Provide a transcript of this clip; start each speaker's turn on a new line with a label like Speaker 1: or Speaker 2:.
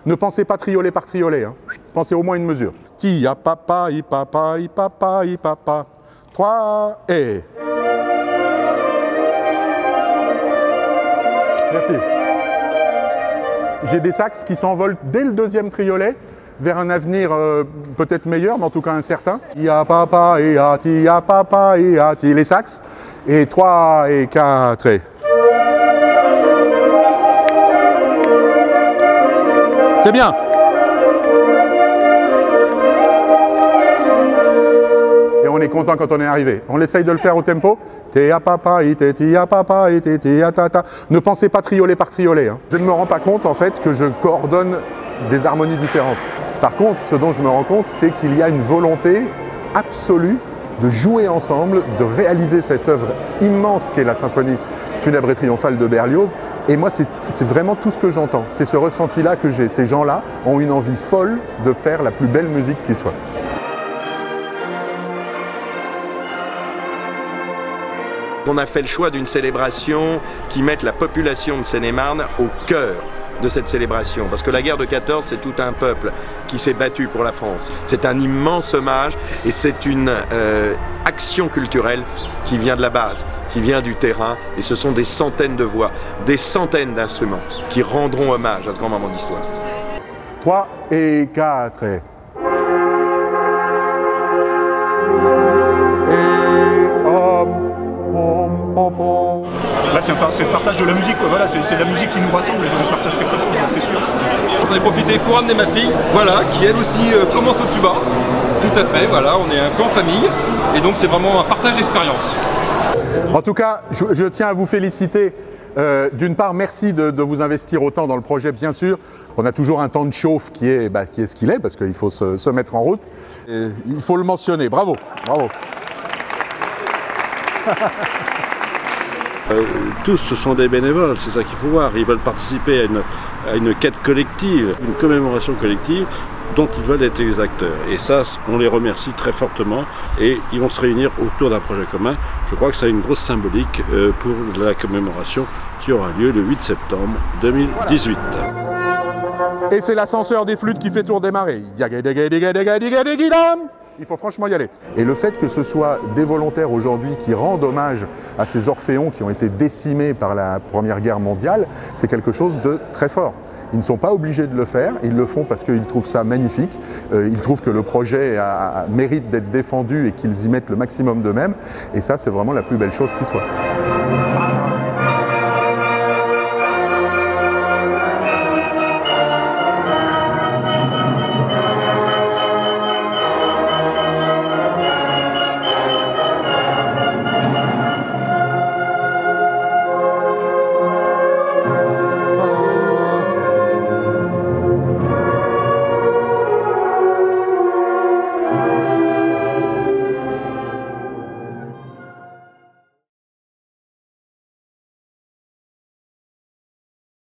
Speaker 1: Ne pensez pas trioler par trioler, hein. Pensez au moins une mesure. Tia papa, i papa, i papa, i papa. 3 et... Merci. J'ai des saxes qui s'envolent dès le deuxième triolet vers un avenir peut-être meilleur, mais en tout cas incertain. Tia papa, et a, tia papa, et a, les saxes. Et 3 et 4 et... C'est bien. Et on est content quand on est arrivé. On essaye de le faire au tempo. Tia papa, tia papa, tia tata. Ne pensez pas trioler par trioler, hein. Je ne me rends pas compte en fait que je coordonne des harmonies différentes. Par contre, ce dont je me rends compte, c'est qu'il y a une volonté absolue de jouer ensemble, de réaliser cette œuvre immense qu'est la symphonie funèbre et triomphale de Berlioz. Et moi, c'est vraiment tout ce que j'entends. C'est ce ressenti-là que j'ai. Ces gens-là ont une envie folle de faire la plus belle musique qui soit.
Speaker 2: On a fait le choix d'une célébration qui mette la population de Seine-et-Marne au cœur de cette célébration. Parce que la guerre de 14, c'est tout un peuple qui s'est battu pour la France. C'est un immense hommage et c'est une action culturelle qui vient de la base, qui vient du terrain. Et ce sont des centaines de voix, des centaines d'instruments qui rendront hommage à ce grand moment d'histoire.
Speaker 1: 3 et 4 et...
Speaker 3: Là, c'est le partage de la musique, quoi. Voilà, c'est la musique qui nous rassemble et on partage quelque chose, c'est sûr.
Speaker 4: J'en ai profité pour amener ma fille, voilà, qui elle aussi commence au tuba. Tout à fait, voilà, on est un peu en famille et donc c'est vraiment un partage d'expérience.
Speaker 1: En tout cas, je tiens à vous féliciter. D'une part, merci de vous investir autant dans le projet, bien sûr. On a toujours un temps de chauffe qui est ce qu'il est, parce qu'il faut se mettre en route. Et il faut le mentionner. Bravo, bravo.
Speaker 5: Tous, ce sont des bénévoles, c'est ça qu'il faut voir. Ils veulent participer à une quête collective, une commémoration collective dont ils veulent être les acteurs. Et ça, on les remercie très fortement et ils vont se réunir autour d'un projet commun. Je crois que ça a une grosse symbolique pour la commémoration qui aura lieu le 8 septembre 2018.
Speaker 1: Et c'est l'ascenseur des flûtes qui fait tout redémarrer. Il faut franchement y aller. Et le fait que ce soit des volontaires aujourd'hui qui rendent hommage à ces orphéons qui ont été décimés par la Première Guerre mondiale, c'est quelque chose de très fort. Ils ne sont pas obligés de le faire, ils le font parce qu'ils trouvent ça magnifique, ils trouvent que le projet mérite d'être défendu et qu'ils y mettent le maximum d'eux-mêmes. Et ça, c'est vraiment la plus belle chose qui soit.